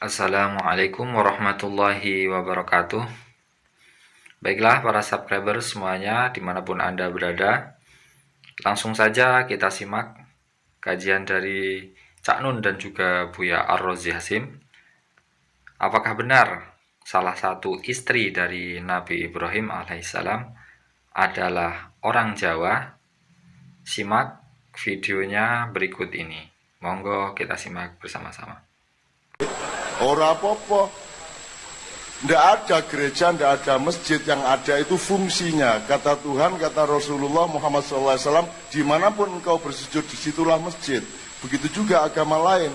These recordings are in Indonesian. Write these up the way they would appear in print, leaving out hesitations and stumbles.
Assalamualaikum warahmatullahi wabarakatuh. Baiklah para subscriber semuanya dimanapun Anda berada, langsung saja kita simak kajian dari Cak Nun dan juga Buya Ar-Razi Hasim. Apakah benar salah satu istri dari Nabi Ibrahim alaihissalam adalah orang Jawa? Simak videonya berikut ini. Monggo kita simak bersama-sama. Ora apa-apa. Nggak ada gereja, nggak ada masjid. Yang ada itu fungsinya. Kata Tuhan, kata Rasulullah Muhammad SAW, dimanapun engkau bersujud, disitulah masjid. Begitu juga agama lain.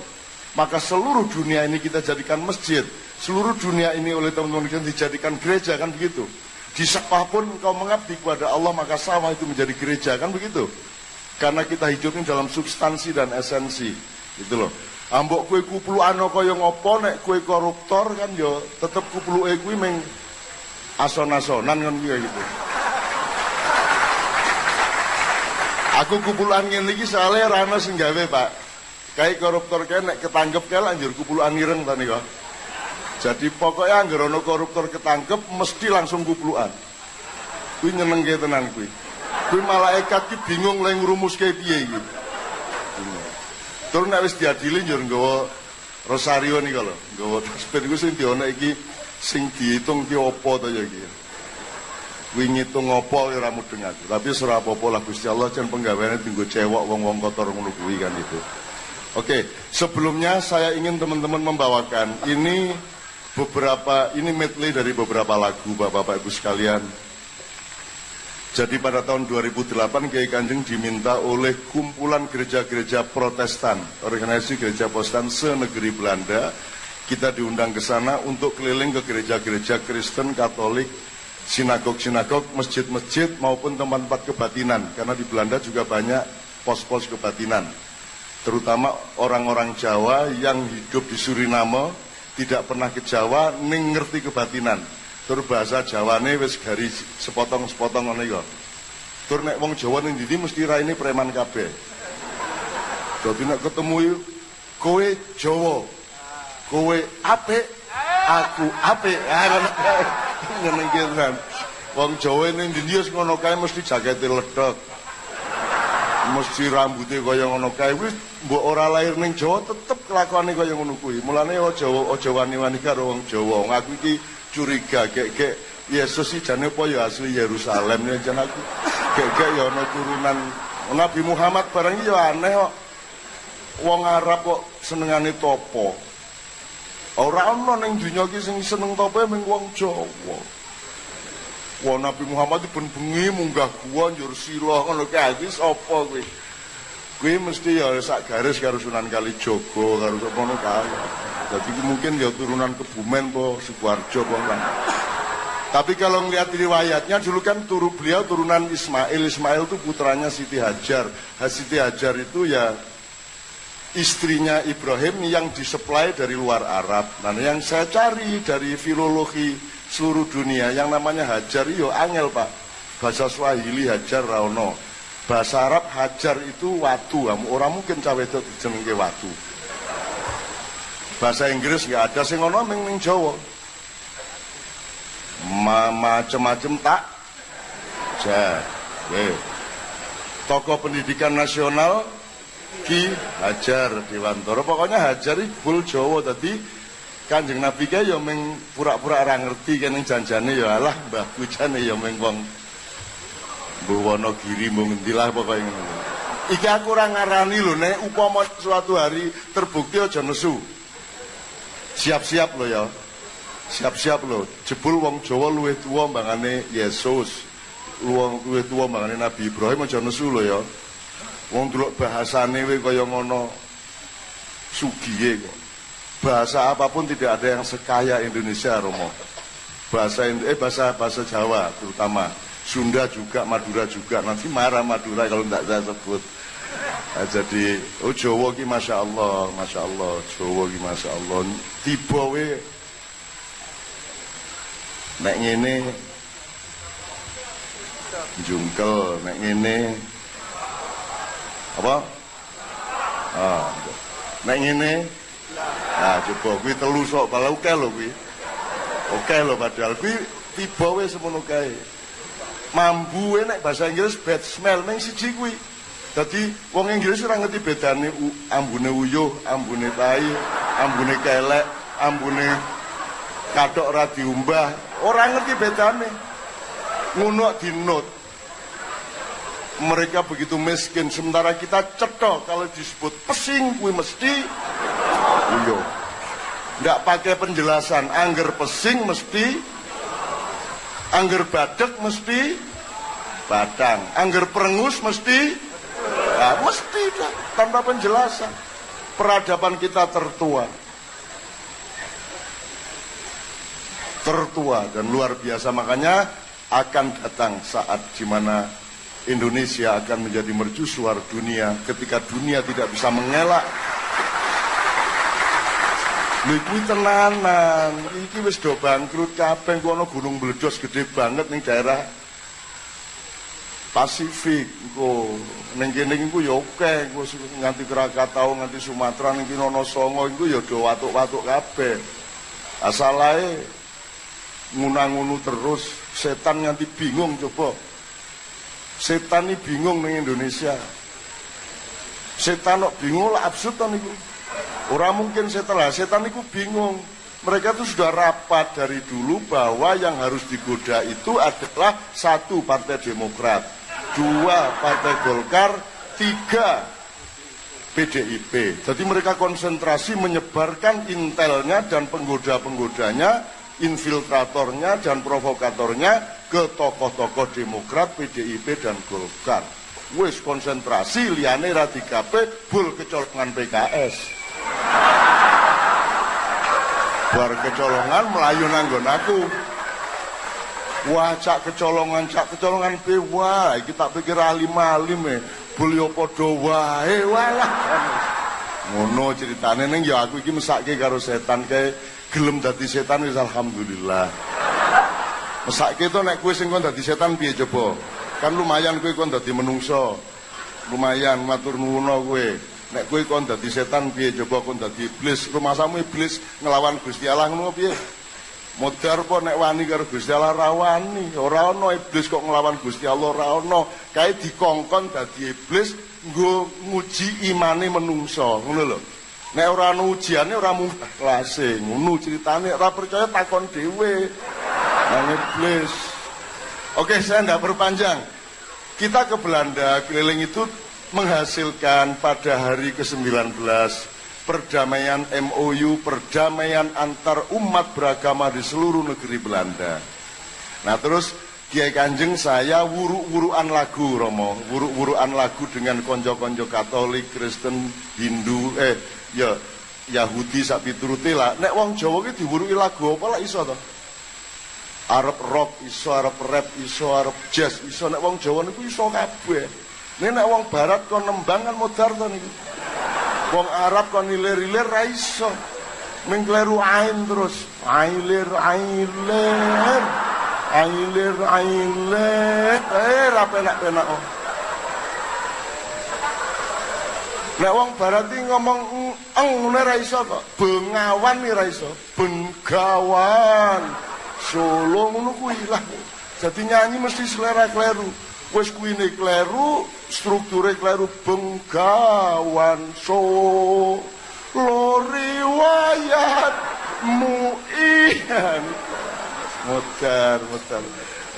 Maka seluruh dunia ini kita jadikan masjid. Seluruh dunia ini oleh teman-teman kita dijadikan gereja, kan begitu. Di siapapun engkau mengabdi kepada Allah, maka sama itu menjadi gereja, kan begitu. Karena kita hidup ini dalam substansi dan esensi. Gitu loh. Ambok kue kuplukan kaya ngopo, nek kue koruptor kan yo tetep kupluke kuwi meng ason-asonan kan gitu. Aku kuplukan ngene iki soalé ora ana sing gawe, Pak. Kae koruptor kae nek ketangkep kae lanjur kuplukan ireng ta nika. Jadi pokoknya anggere ana koruptor ketangkep mesti langsung kuplukan. Kuwi nyenengke tenan kuwi. Kuwi malaikat ki bingung lek ngrumuske piye iki. Terus nek wis diadili njur nggawa rosario nika lho, nggawa tasbih iku sing diono iki sing diitung ki apa to ya iki. Kuwi ngitung apa ora mudeng aku. Tapi ora apa-apa lah Gusti Allah jan penggaweane dienggo cewek wong-wong kotor ngono kuwi kan itu. Oke, sebelumnya saya ingin teman-teman membawakan ini medley dari beberapa lagu Bapak-bapak Ibu sekalian. Jadi pada tahun 2008 Kiai Kanjeng diminta oleh kumpulan gereja-gereja Protestan, organisasi gereja Protestan se-negeri Belanda, kita diundang ke sana untuk keliling ke gereja-gereja Kristen, Katolik, sinagog-sinagog, masjid-masjid maupun tempat-tempat kebatinan, karena di Belanda juga banyak pos-pos kebatinan. Terutama orang-orang Jawa yang hidup di Suriname, tidak pernah ke Jawa, ning ngerti kebatinan. Tur bahasa Jawane wis gari sepotong-sepotong ngono iku. Tur nek wong Jawa ning ndi mesti raine preman kabeh. Dadi nek ketemu yo kowe Jawa. Kowe apik, aku apik. Ngono iki kan. Wong Jawa ning ndi wis ngono kae mesti jakete ledhek. Mesti rambute kaya ngono kae wis mbok ora lahir ning Jawa tetep kelakuane kaya ngono kuwi. Mulane aja wani-wani karo wong Jawa. Wong aku iki curiga gek Yesus sih jane apa ya asli Yerusalem ya jan aku gek ya ana turunan Nabi Muhammad barang ya aneh kok wong Arab kok senengane topo ora ana ning donya iki sing seneng topo mung wong Jawa. Wong Nabi Muhammad iki ben-bengi munggah gua njur sila ngono kae iki sapa kuwi mesti ya sak garis karo Sunan Kalijaga karo ngono kae. Jadi mungkin ya turunan Kebumen po Sukoharjo po kan. Tapi kalau ngelihat riwayatnya dulu kan beliau turunan Ismail. Ismail itu putranya Siti Hajar. Siti Hajar itu ya istrinya Ibrahim yang disuplai dari luar Arab. Nah yang saya cari dari filologi seluruh dunia yang namanya Hajar yo angel Pak. Bahasa Swahili Hajar raono. Bahasa Arab Hajar itu watu. Orang mungkin cawe itu jenenge watu. Bahasa Inggris nggak ada sing ono ning Jawa. Macem-macem tak. Tokoh pendidikan nasional Ki Hajar Dewantara. Pokoknya Hajar iki bul Jawa tadi Kanjeng Nabi kae ya ming pura-pura ora ngerti kene janjane ya alah Mbah Bujane ya ming wong Wonogiri mung ngendilah pokoke ngono. Iki aku ora ngarani lho nek upama suatu hari terbukti aja nesu. Siap-siap lo ya. Siap-siap lo. Jebul wong Jawa luwih tuwa mbangane Yesus. Luwih tuwa mbangane Nabi Ibrahim aja nesu lo ya. Wong delok bahasane we kaya ngono sugihe kok. Bahasa apapun tidak ada yang sekaya Indonesia Romo. Bahasa Jawa terutama. Sunda juga, Madura juga. Nanti marah Madura kalau tidak saya sebut. Nah, jadi Jawa ki Masya Allah Jawa ki Masya Allah tiba we nek ngene jungkel nek ngene apa nek ngene Nah, coba kuwi telu sok bala oke lho kuwi. Oke lho padahal kuwi tiba wis semono kae. Mambu nek bahasa Inggris bad smell ning siji kuwi. Dadi wong Inggris ora ngerti bedane ambune uyuh, ambune tai, ambune kelek, ambune kathok ora diumbah, ora ngerti bedane. Ngono dinot. Mereka begitu miskin sementara kita cetok kalau disebut pesing kuwi mesti uyuh. Ndak pakai penjelasan, angger pesing mesti, angger badek mesti badang, angger perengus mesti, ya mesti dah, tanpa penjelasan. Peradaban kita tertua dan luar biasa, makanya akan datang saat di mana Indonesia akan menjadi mercusuar dunia ketika dunia tidak bisa mengelak. Lha kuwi tenanan, iki wis do bangkrut kabeh, kono gunung meledos gede banget ning daerah Pasifik engko. Ning kene iku ya akeh, nganti Krakatau, nganti Sumatera, ning Kinono Songo iku ya do watuk-watuk kabeh. Asalae ngunang-ngunu terus, setan nganti bingung coba. Setan ini bingung ning Indonesia. Setan kok bingung lah absurd to niku. Ora mungkin setelah setan itu bingung. Mereka itu sudah rapat dari dulu bahwa yang harus digoda itu adalah 1 Partai Demokrat, 2 Partai Golkar, 3 PDIP. Jadi mereka konsentrasi menyebarkan intelnya dan penggoda-penggodanya, infiltratornya dan provokatornya ke tokoh-tokoh Demokrat, PDIP dan Golkar. Wis konsentrasi liyane ra digawe bul kecolongan PKS. Bar kecolongan melayu nanggon aku. Wah, cak kecolongan be wah, iki tak pikir alim-alim beliau padha wae walah. Ngono ceritane ning ya aku iki mesake karo setan kae gelem dadi setan wis alhamdulillah. Mesake to nek kowe sing kon dadi setan piye coba? Kan lumayan kowe kon dadi menungso. Lumayan matur nuwun kowe. Nek kowe kon dadi setan piye coba kon dadi iblis, rumasamu iblis ngelawan Gusti Allah ngono piye? Modar apa nek wani karo Gusti Allah ra wani, ora ana iblis kok nglawan Gusti Allah ora ana. Kae dikongkon dadi iblis nggo nguji imane menungso, ngono lho. Nek ora ana ujiane ora munggah kelase, ngono ceritane. Ora percaya takon dhewe. Nang iblis. Oke, saya ndak berpanjang. Kita ke Belanda, keliling itu menghasilkan pada hari ke-19 perdamaian MOU, perdamaian antar umat beragama di seluruh negeri Belanda. Nah terus Kiai Kanjeng saya wuruk-wurukan lagu Romo, wuruk-wurukan lagu dengan konco-konco Katolik, Kristen, Hindu, Yahudi sak piturute lah. Nek wong Jawa ki diwuruki lagu apa lah iso to? Arab rock iso, Arab rap iso, Arab jazz iso. Nek wong Jawa niku iso kabeh. Nek wong barat kon nembang kan modar to niku. Wong Arab kon ilir-ilir ra iso. Ming kleru ain terus. Ailir. Ra penak-penak. Nek wong barat iki ngomong ngene ra iso kok. Bengawan iki ra iso. Bengawan. Solo ngono kuwi lah. Jadi nyanyi mesti selera kleru. Wis kuwine kleru, strukture kleru. Bengawan solo riwayat muian. Modar.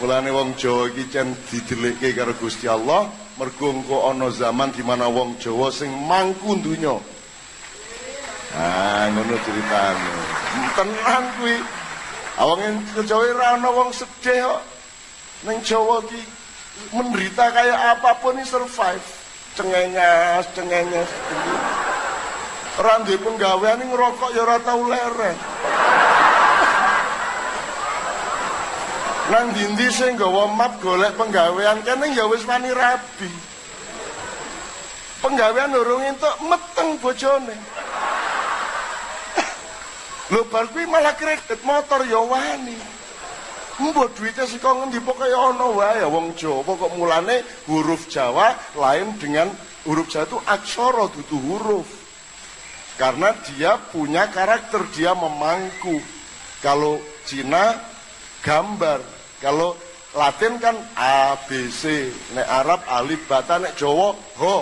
Mulane wong Jawa iki jan didelikke karo Gusti Allah, mergo engko ana zaman di mana wong Jawa sing mangku donya. Ah, ngono ceritane. Tenan kuwi. Awang Jawa ora ana wong sedih kok. Ning Jawa ki menderita kayak apapun ini survive. Cengenges. Ora duwe penggawean ngerokok ya ora tau lereh. Nang ndi sing nggawa map golek penggawean kene ya wis wani rabi. Penggawean urung entuk meteng bojone. Lho bar kuwi malah kredit motor ya wani. Mbok duite saka ngendi pokoke ana wae wong Jawa kok mulane huruf Jawa lain dengan huruf Jawa itu aksara dudu huruf. Karena dia punya karakter, dia memangku. Kalau Cina gambar, kalau Latin kan A, B, C, nek Arab alif, bata, nek Jawa ho,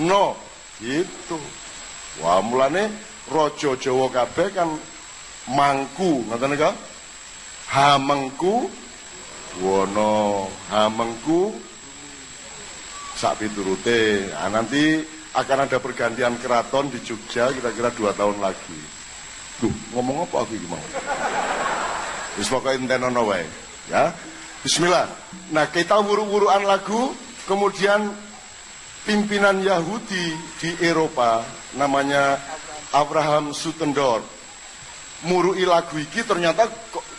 no, gitu. Wah, mulane Raja Jawa kabeh kan mangku, ngoten nika? Hamengku wono, hamengku sak piturute. Nanti akan ada pergantian keraton di Jogja kira-kira 2 tahun lagi. Duh, ngomong apa aku iki mau? Wis pokoke entenono wae, ya. Bismillah. Nah, kita wuru-wuruan lagu, kemudian pimpinan Yahudi di Eropa namanya Abraham Sutendorf murui lagu iki, ternyata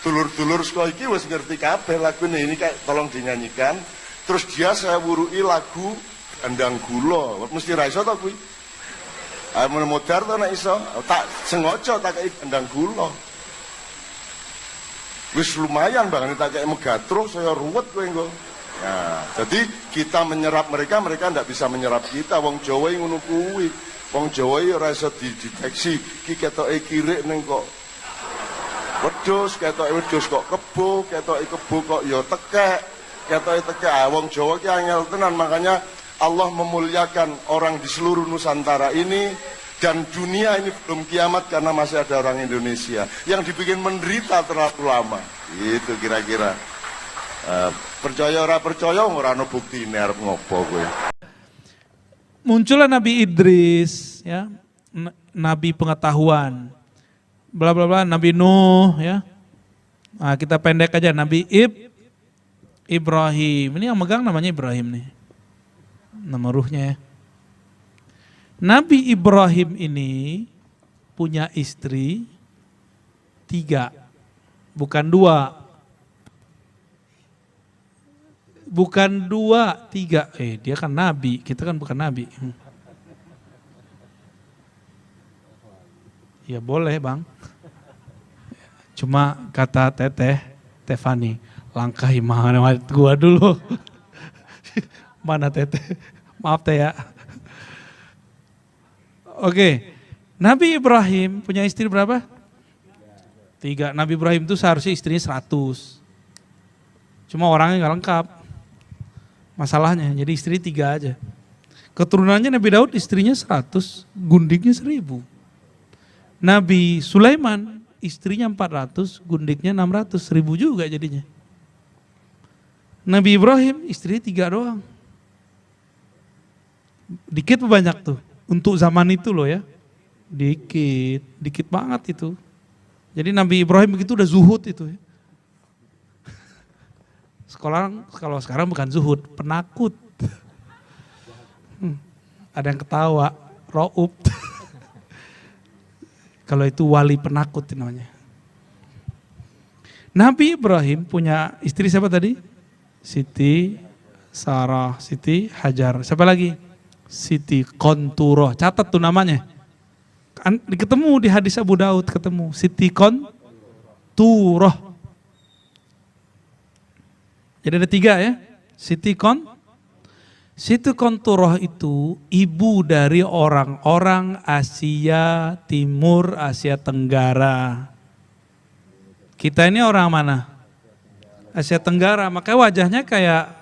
dulur-dulur sekolah iki wis ngerti kabeh lagu ini kayak tolong dinyanyikan. Terus dia saya wurui lagu Endang Gula, mesti ra iso to kuwi. Modar to nek iso, tak sengaja tak kei Endang Gula. Wis lumayan banget tak kei megatro saya ruwet kowe engko. Nah, jadi kita menyerap mereka, mereka ndak bisa menyerap kita. Wong Jawa ngono kuwi. Wong Jawa ora iso dideteksi. Ki ketoke kirik ning kok wedhus, ketoke wedhus kok kebo, ketoke kebo kok ya tekek, ketoke tekek. Wong Jawa ki angel tenan, makanya Allah memuliakan orang di seluruh Nusantara ini, dan dunia ini belum kiamat karena masih ada orang Indonesia yang dibikin menderita terlalu lama. Itu kira-kira. Percaya ora percaya ora ono buktine arep ngopo kowe. Muncullah Nabi Idris, ya, Nabi pengetahuan, bla bla bla, Nabi Nuh, ya. Nah, kita pendek aja, Nabi Ibrahim. Ini yang megang namanya Ibrahim nih, nama ruhnya ya. Nabi Ibrahim ini punya istri 3, bukan 2. Bukan 2, 3. Dia kan nabi, kita kan bukan nabi. Ya boleh bang. Cuma kata Teh Fani, langkahi mana gua dulu. Mana Teteh? Maaf Teh ya. Oke, Nabi Ibrahim punya istri berapa? 3. Nabi Ibrahim itu seharusnya istrinya 100. Cuma orangnya nggak lengkap. Masalahnya, jadi istri 3 aja. Keturunannya Nabi Daud istrinya 100, gundiknya 1000. Nabi Sulaiman istrinya 400, gundiknya 600, 1000 juga jadinya. Nabi Ibrahim istrinya 3 doang. Dikit banyak tuh, untuk zaman itu loh ya. Dikit banget itu. Jadi Nabi Ibrahim begitu udah zuhud itu ya. Kalau sekarang bukan zuhud, penakut. Ada yang ketawa, ro'ub. Kalau itu wali penakut namanya. Nabi Ibrahim punya istri siapa tadi? Siti Sarah, Siti Hajar. Siapa lagi? Siti Konturoh. Catat tuh namanya. Ketemu di hadis Abu Daud, ketemu Siti Konturoh. Jadi ada 3 ya. Siti Konturoh itu ibu dari orang-orang Asia Timur, Asia Tenggara. Kita ini orang mana? Asia Tenggara, makanya wajahnya kayak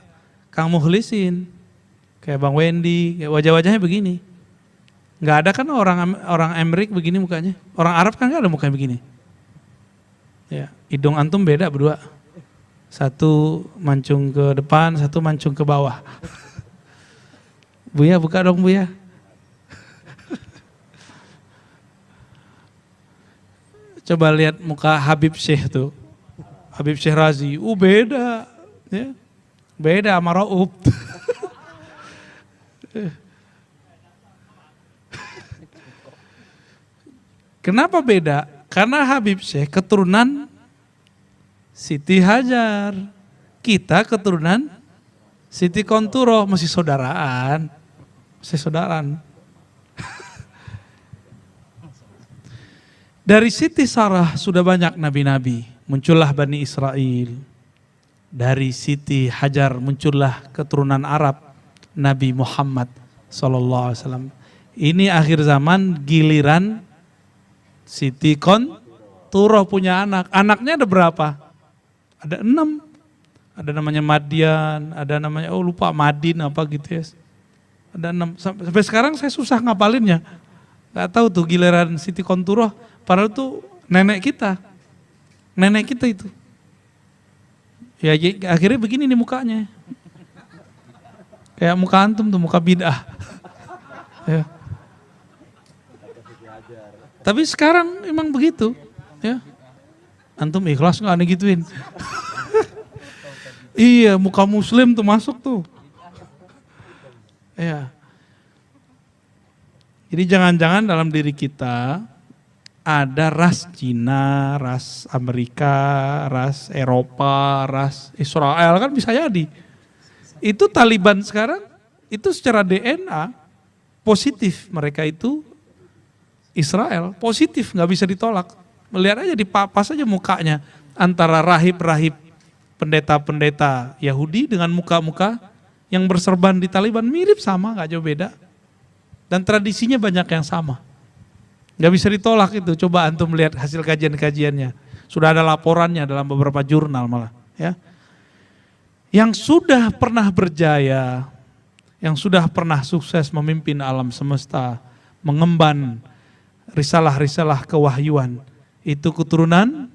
Kang Mukhlisin, kayak Bang Wendy, kayak wajah-wajahnya begini. Nggak ada kan orang Amerik begini mukanya. Orang Arab kan nggak ada mukanya begini. Ya, hidung antum beda berdua. Satu mancung ke depan, satu mancung ke bawah. Buya, buka dong Buya. Coba lihat muka Habib Syekh tuh. Habib Syekh Razi, beda. Ya. Beda sama Raub. Kenapa beda? Karena Habib Syekh keturunan Siti Hajar, kita keturunan Siti Konturoh, masih saudaraan. Dari Siti Sarah sudah banyak nabi-nabi, muncullah Bani Israel. Dari Siti Hajar muncullah keturunan Arab, Nabi Muhammad SAW. Ini akhir zaman giliran Siti Konturoh punya anak. Anaknya ada berapa? Ada 6. Ada namanya Madian, ada namanya, lupa Madin apa gitu ya. Ada 6. Sampai sekarang saya susah ngapalinnya. Gak tahu tuh giliran Siti Konturoh, padahal tuh nenek kita. Nenek kita itu. Ya akhirnya begini nih mukanya. Kayak muka antum tuh, muka bid'ah. Ya. Tapi sekarang emang begitu. Ya. Antum ikhlas gak aneh gituin. Iya, muka muslim tuh masuk tuh. Ya. Jadi jangan-jangan dalam diri kita ada ras Cina, ras Amerika, ras Eropa, ras Israel, kan bisa jadi. Itu Taliban sekarang, itu secara DNA positif, mereka itu Israel, positif, nggak bisa ditolak. Melihat aja, dipapas aja mukanya antara rahib-rahib pendeta-pendeta Yahudi dengan muka-muka yang berserban di Taliban, mirip sama, nggak jauh beda. Dan tradisinya banyak yang sama. Nggak bisa ditolak itu, coba antum melihat hasil kajian-kajiannya. Sudah ada laporannya dalam beberapa jurnal malah. Ya. Yang sudah pernah berjaya, yang sudah pernah sukses memimpin alam semesta, mengemban risalah-risalah kewahyuan, itu keturunan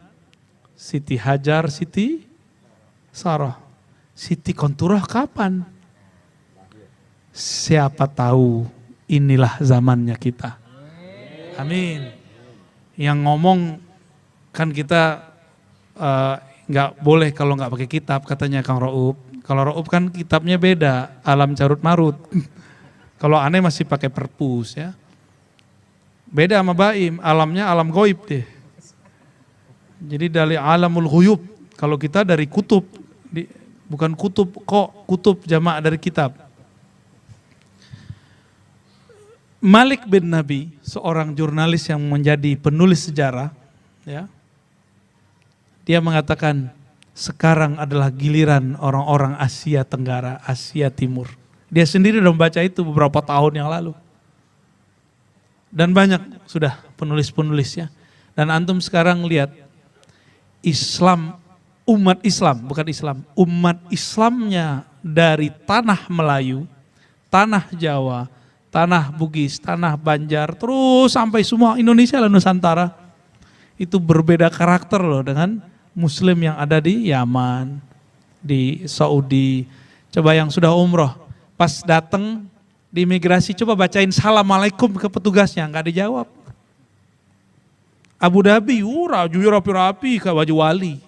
Siti Hajar, Siti Sarah. Siti Konturoh kapan? Siapa tahu inilah zamannya kita. Amin. Yang ngomong kan kita nggak boleh kalau nggak pakai kitab, katanya Kang Raup. Kalau Raup kan kitabnya beda, alam carut marut. Kalau aneh masih pakai perpus ya. Beda sama Baim, alamnya alam goib deh. Jadi dari alamul ghuyub. Kalau kita dari kutub, bukan kutub kok, kutub jamak dari kitab. Malik bin Nabi, seorang jurnalis yang menjadi penulis sejarah, ya, dia mengatakan sekarang adalah giliran orang-orang Asia Tenggara, Asia Timur. Dia sendiri udah membaca itu beberapa tahun yang lalu. Dan banyak sudah penulis-penulisnya. Dan antum sekarang lihat Islam, umat Islam, bukan Islam, umat Islamnya dari tanah Melayu, tanah Jawa, tanah Bugis, tanah Banjar, terus sampai semua Indonesia dan Nusantara. Itu berbeda karakter loh dengan Muslim yang ada di Yaman, di Saudi. Coba yang sudah umroh, pas datang di imigrasi, coba bacain Assalamualaikum ke petugasnya, nggak dijawab. Abu Dhabi, rajunya rapi-rapi kayak baju wali.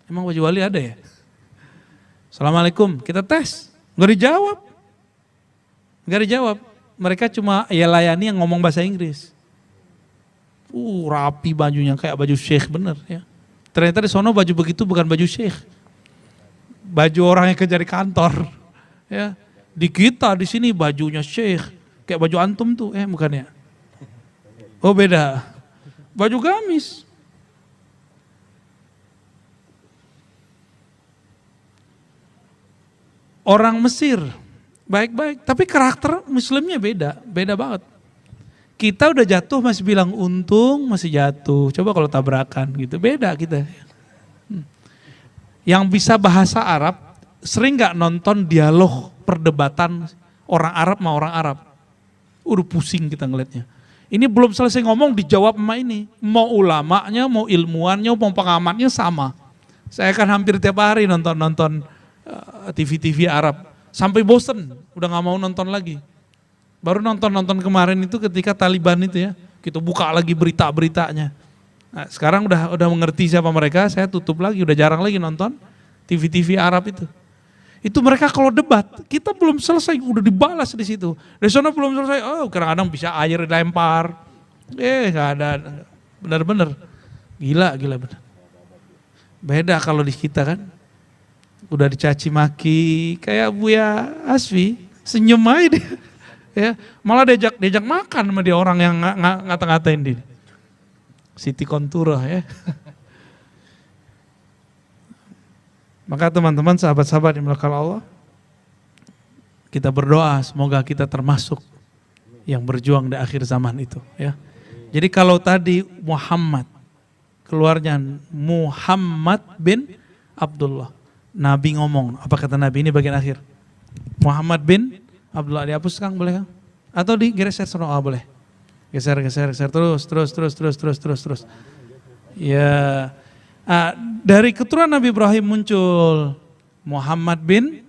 Emang baju wali ada ya? Assalamualaikum, kita tes, nggak dijawab. Nggak dijawab, mereka cuma ya layani yang ngomong bahasa Inggris. Rapi bajunya kayak baju syekh bener ya. Ternyata di sono baju begitu bukan baju syekh. Baju orang yang kerja di kantor. Ya. Di kita di sini bajunya syekh, kayak baju antum tuh, bukan ya? Oh beda. Baju gamis. Orang Mesir baik-baik, tapi karakter Muslimnya beda banget. Kita udah jatuh masih bilang untung masih jatuh, coba kalau tabrakan gitu, beda kita. Yang bisa bahasa Arab, sering gak nonton dialog perdebatan orang Arab sama orang Arab? Udah pusing kita ngeliatnya. Ini belum selesai ngomong dijawab sama ini, mau ulamanya, mau ilmuannya, mau pengamatnya sama. Saya kan hampir tiap hari nonton TV-TV Arab. Sampai bosen, udah gak mau nonton lagi. Baru nonton kemarin itu ketika Taliban itu ya, kita buka lagi berita-beritanya. Nah, sekarang udah mengerti siapa mereka, saya tutup lagi, udah jarang lagi nonton TV-TV Arab itu. Itu mereka kalau debat, kita belum selesai, udah dibalas di situ. Dari sana belum selesai, kadang-kadang bisa air dilempar. Gak ada, bener-bener. Gila bener. Beda kalau di kita kan. Udah dicaci maki kayak Buya Asfi, senyum aja dia. Ya, malah diajak makan sama dia orang yang ngata-ngatain dia. Siti Konturoh ya. Maka teman-teman, sahabat-sahabat yang dimuliakan Allah, kita berdoa semoga kita termasuk yang berjuang di akhir zaman itu ya. Jadi kalau tadi Muhammad keluarnya Muhammad bin Abdullah. Nabi ngomong, apa kata Nabi ini bagian akhir? Muhammad bin Abdullah, dihapus Kang boleh Kang? Atau digeser boleh. Geser terus. Ya. Dari keturunan Nabi Ibrahim muncul Muhammad bin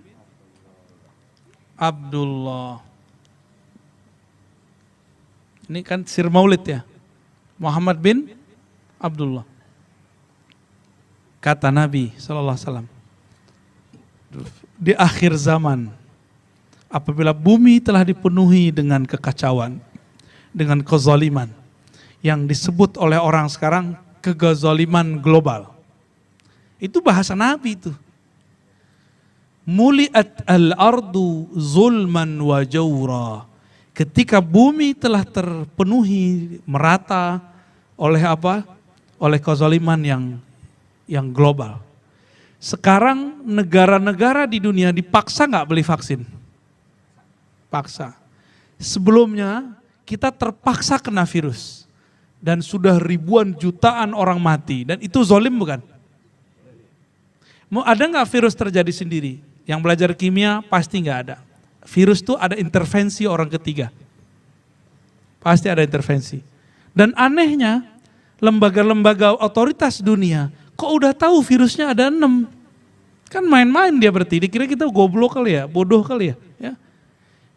Abdullah. Ini kan sir maulid ya. Muhammad bin Abdullah. Kata Nabi SAW, di akhir zaman, apabila bumi telah dipenuhi dengan kekacauan, dengan kezaliman, yang disebut oleh orang sekarang kezaliman global. Itu bahasa Nabi itu. Muliat al-ardu zulman wa jawra. Ketika bumi telah terpenuhi merata oleh apa? Oleh kezaliman yang global. Sekarang negara-negara di dunia dipaksa nggak beli vaksin? Paksa. Sebelumnya kita terpaksa kena virus. Dan sudah ribuan jutaan orang mati. Dan itu zolim bukan? Mau ada nggak virus terjadi sendiri? Yang belajar kimia pasti nggak ada. Virus itu ada intervensi orang ketiga. Pasti ada intervensi. Dan anehnya, lembaga-lembaga otoritas dunia, kok udah tahu virusnya ada 6? Kan main-main dia berarti, dikira kita goblok kali ya, bodoh kali ya.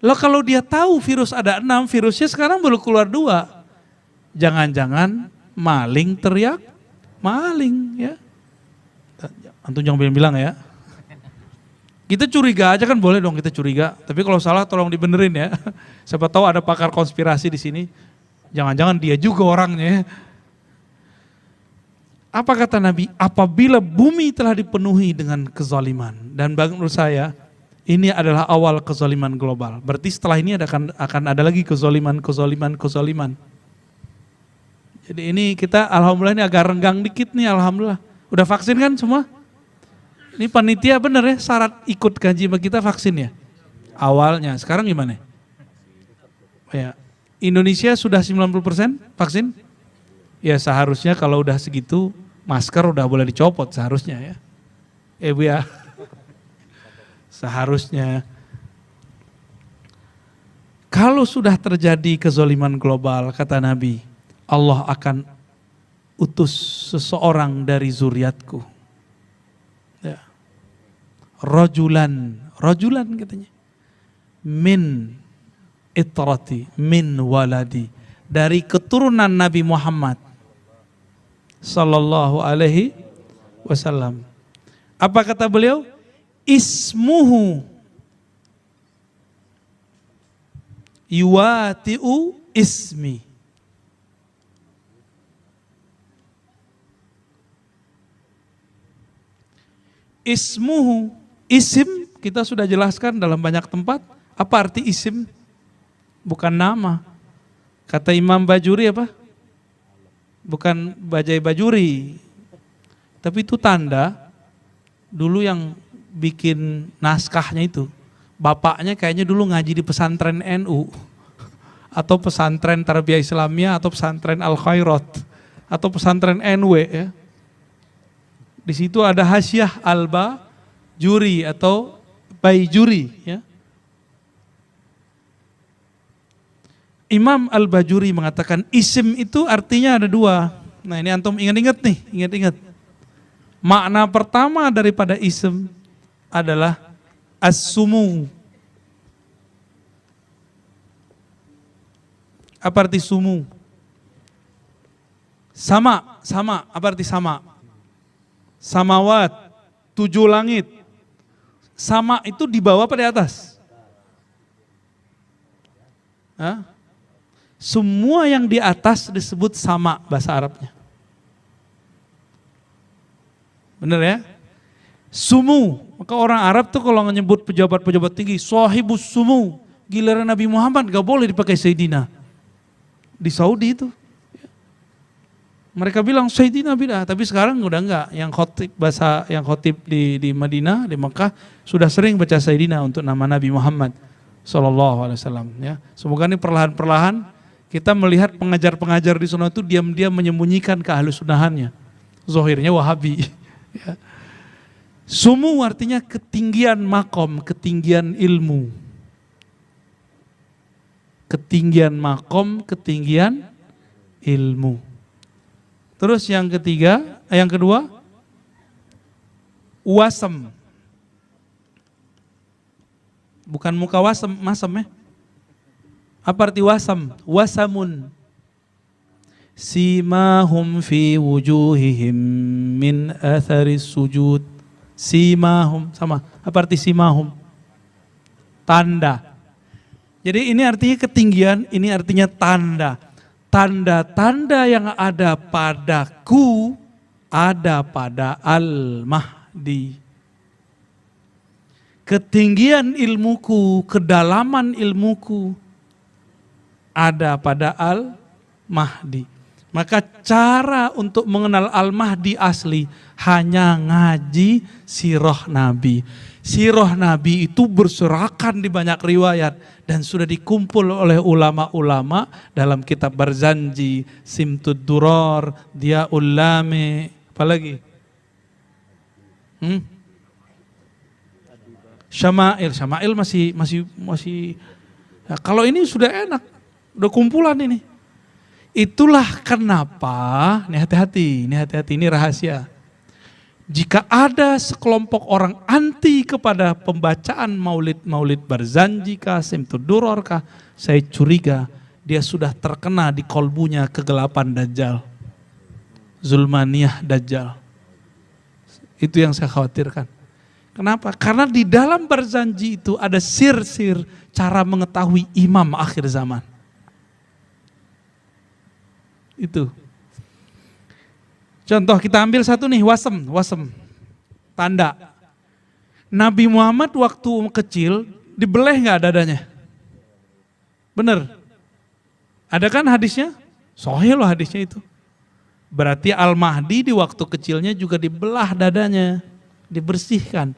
Loh kalau dia tahu virus ada 6, virusnya sekarang baru keluar 2. Jangan-jangan maling teriak, maling ya. Antum jangan bilang ya. Kita curiga aja kan boleh dong kita curiga, tapi kalau salah tolong dibenerin ya. Siapa tahu ada pakar konspirasi di sini. Jangan-jangan dia juga orangnya. Apa kata Nabi? Apabila bumi telah dipenuhi dengan kezaliman, dan menurut saya ini adalah awal kezaliman global. Berarti setelah ini akan ada lagi kezaliman. Jadi ini kita alhamdulillah ini agak renggang dikit nih alhamdulillah. Udah vaksin kan semua? Ini panitia bener ya, syarat ikut gaji sama kita vaksin ya? Awalnya, sekarang gimana? Ya, Indonesia sudah 90% vaksin? Ya seharusnya kalau udah segitu, masker udah boleh dicopot seharusnya ya. Bu ya, seharusnya. Kalau sudah terjadi kezaliman global, kata Nabi, Allah akan utus seseorang dari zuriatku. Rajulan katanya. Min itrati, min waladi. Dari keturunan Nabi Muhammad sallallahu alaihi wasallam. Apa kata beliau? Ismuhu yuwati'u ismi. Ismuhu, isim kita sudah jelaskan dalam banyak tempat. Apa arti isim? Bukan nama. Kata Imam Bajuri apa? Bukan Bajai Bajuri. Tapi itu tanda. Dulu yang bikin naskahnya itu. Bapaknya kayaknya dulu ngaji di pesantren NU. Atau pesantren Tarbiyah Islamiyah. Atau pesantren Al-Khairat. Atau pesantren NW ya. Di situ ada Hasyiah Al-Bajuri atau Baijuri ya. Imam Al-Bajuri mengatakan isim itu artinya ada 2. Nah ini antum ingat-ingat nih, ingat-ingat. Makna pertama daripada isim adalah as-sumu. Apa arti sumu? Sama, apa arti sama? Samawat, 7 langit. Sama itu di bawah apa di atas? Hah? Semua yang di atas disebut sama bahasa Arabnya. Benar ya? Sumu, maka orang Arab tuh kalau menyebut pejabat-pejabat tinggi, sahibus sumu, giliran Nabi Muhammad gak boleh dipakai Sayyidina. Di Saudi itu. Mereka bilang Sayyidina bidah, tapi sekarang udah enggak. Yang khotib di Madinah, di Mekah sudah sering baca Sayyidina untuk nama Nabi Muhammad Sallallahu Alaihi Wasallam. Ya, semoga ini perlahan-perlahan kita melihat pengajar-pengajar di sana itu diam-diam menyembunyikan keahlussunahannya. Zohirnya Wahabi. Ya. Sumu artinya ketinggian makom, ketinggian ilmu. Ketinggian makom, ketinggian ilmu. Terus yang kedua, wasem. Bukan muka masem ya. Apa arti wasam? Wasamun. Simahum fi wujuhihim min atharis sujud. Simahum, sama. Apa arti simahum? Tanda. Jadi ini artinya ketinggian, ini artinya tanda. Tanda-tanda yang ada padaku, ada pada Al-Mahdi. Ketinggian ilmuku, kedalaman ilmuku, ada pada Al-Mahdi. Maka cara untuk mengenal Al-Mahdi asli hanya ngaji sirah Nabi. Sirah Nabi itu berserakan di banyak riwayat dan sudah dikumpul oleh ulama-ulama dalam kitab Barzanji, Simtud Duror, Diaul Lame, apalagi? Syama'il masih ya, kalau ini sudah enak, udah kumpulan ini. Itulah kenapa, ini hati-hati, ini rahasia. Jika ada sekelompok orang anti kepada pembacaan maulid Barzanji kah, Simtud Duror kah, saya curiga dia sudah terkena di kolbunya kegelapan Dajjal. Zulmaniyah Dajjal. Itu yang saya khawatirkan. Kenapa? Karena di dalam Barzanji itu ada sir-sir cara mengetahui imam akhir zaman. Itu. Contoh kita ambil satu nih, wasem, tanda. Nabi Muhammad waktu kecil dibeleh nggak dadanya? Bener? Ada kan hadisnya? Sahih loh hadisnya itu. Berarti Al-Mahdi di waktu kecilnya juga dibelah dadanya, dibersihkan.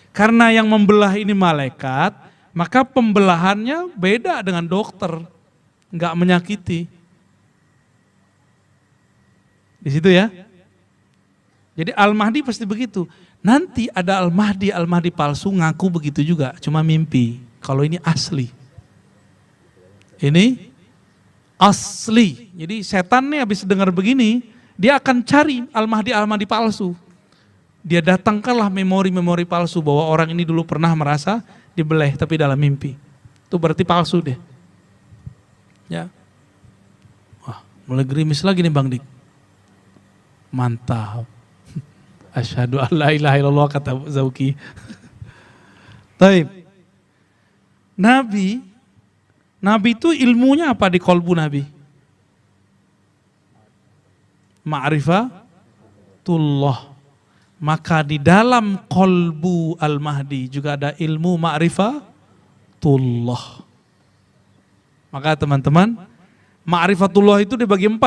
Karena yang membelah ini malaikat, maka pembelahannya beda dengan dokter, nggak menyakiti. Di situ ya. Jadi Al-Mahdi pasti begitu. Nanti ada Al-Mahdi palsu ngaku begitu juga, cuma mimpi. Kalau ini asli. Ini asli. Jadi setan nih habis dengar begini, dia akan cari Al-Mahdi palsu. Dia datangkanlah memori-memori palsu bahwa orang ini dulu pernah merasa dibeleh tapi dalam mimpi. Itu berarti palsu deh. Ya. Wah, mulai gerimis lagi nih Bang Dik. Mantap. Asyhadu an la ilaha illallah kata Zauki. Taib. Nabi itu ilmunya apa di kolbu Nabi? Ma'rifatullah. Maka di dalam kolbu Al-Mahdi juga ada ilmu ma'rifatullah. Maka teman-teman, ma'rifatullah itu dibagi 4.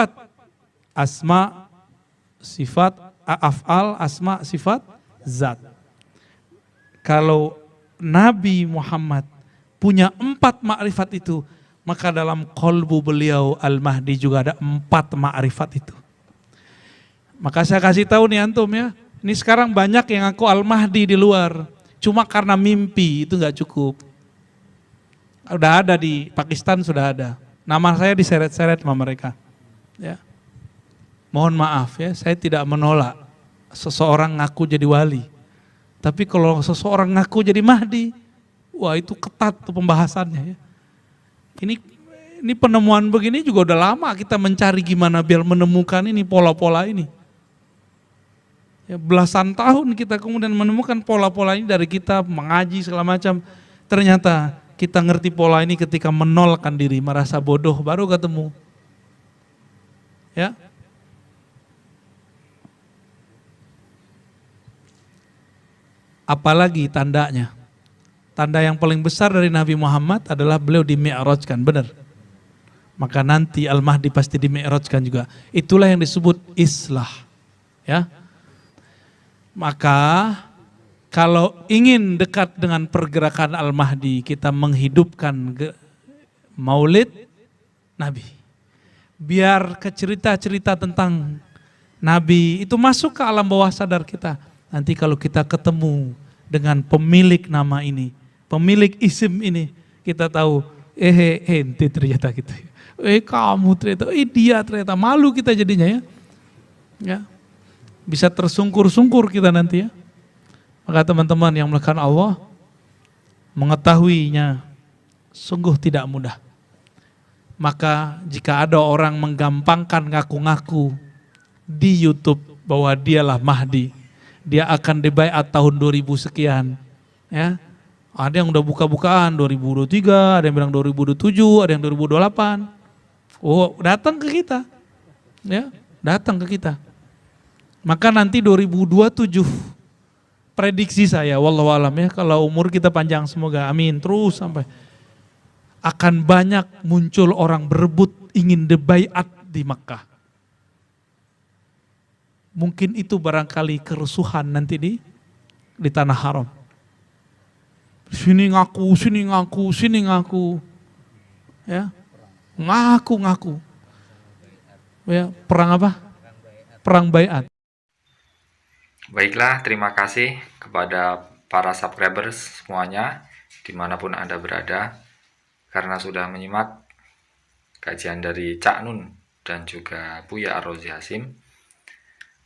Asma, sifat, af'al, asma, sifat, zat. Kalau Nabi Muhammad punya 4 ma'rifat itu, maka dalam kolbu beliau Al-Mahdi juga ada 4 ma'rifat itu. Maka saya kasih tahu nih antum ya, ini sekarang banyak yang ngaku Al-Mahdi di luar, cuma karena mimpi itu nggak cukup. Udah ada di Pakistan, sudah ada. Nama saya diseret-seret sama mereka. Ya. Mohon maaf ya, saya tidak menolak seseorang ngaku jadi wali. Tapi kalau seseorang ngaku jadi Mahdi, wah itu ketat tuh pembahasannya ya. Ini penemuan begini juga udah lama kita mencari gimana biar menemukan ini pola-pola ini. Ya, belasan tahun kita kemudian menemukan pola-pola ini dari kita mengaji segala macam. Ternyata kita ngerti pola ini ketika menolkan diri, merasa bodoh baru ketemu. Ya. Apalagi tandanya. Tanda yang paling besar dari Nabi Muhammad adalah beliau di-mi'rajkan, benar. Maka nanti Al-Mahdi pasti di-mi'rajkan juga. Itulah yang disebut islah. Ya. Maka Kalau ingin dekat dengan pergerakan Al-Mahdi, kita menghidupkan Maulid Nabi. Biar ke cerita-cerita tentang Nabi itu masuk ke alam bawah sadar kita. Nanti kalau kita ketemu dengan pemilik nama ini, pemilik isim ini, kita tahu, ente ternyata gitu. Kamu ternyata, dia ternyata, malu kita jadinya ya. Ya. Bisa tersungkur-sungkur kita nanti ya. Maka teman-teman yang melakukan Allah, mengetahuinya sungguh tidak mudah. Maka jika ada orang menggampangkan ngaku-ngaku di YouTube bahwa dialah Mahdi, dia akan dibaiat tahun 2000 sekian, ya. Ada yang udah buka-bukaan 2023, ada yang bilang 2027, ada yang 2028. Oh, datang ke kita. Ya, datang ke kita. Maka nanti 2027 prediksi saya, wallahu alam ya, kalau umur kita panjang semoga, amin, terus sampai akan banyak muncul orang berebut ingin dibaiat di Makkah. Mungkin itu barangkali kerusuhan nanti di tanah haram. Sini ngaku, sini ngaku, sini ngaku. Ya. Ngaku. Ya, perang apa? Perang baiat. Baiklah, terima kasih kepada para subscribers semuanya, dimanapun Anda berada, karena sudah menyimak kajian dari Cak Nun dan juga Buya Ar-Razi Hasim.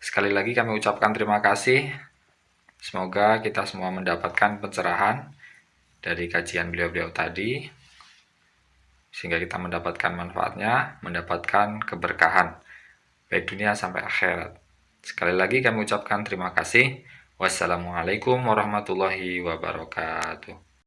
Sekali lagi kami ucapkan terima kasih. Semoga kita semua mendapatkan pencerahan dari kajian beliau-beliau tadi, sehingga kita mendapatkan manfaatnya, mendapatkan keberkahan, baik dunia sampai akhirat. Sekali lagi kami ucapkan terima kasih. Wassalamualaikum warahmatullahi wabarakatuh.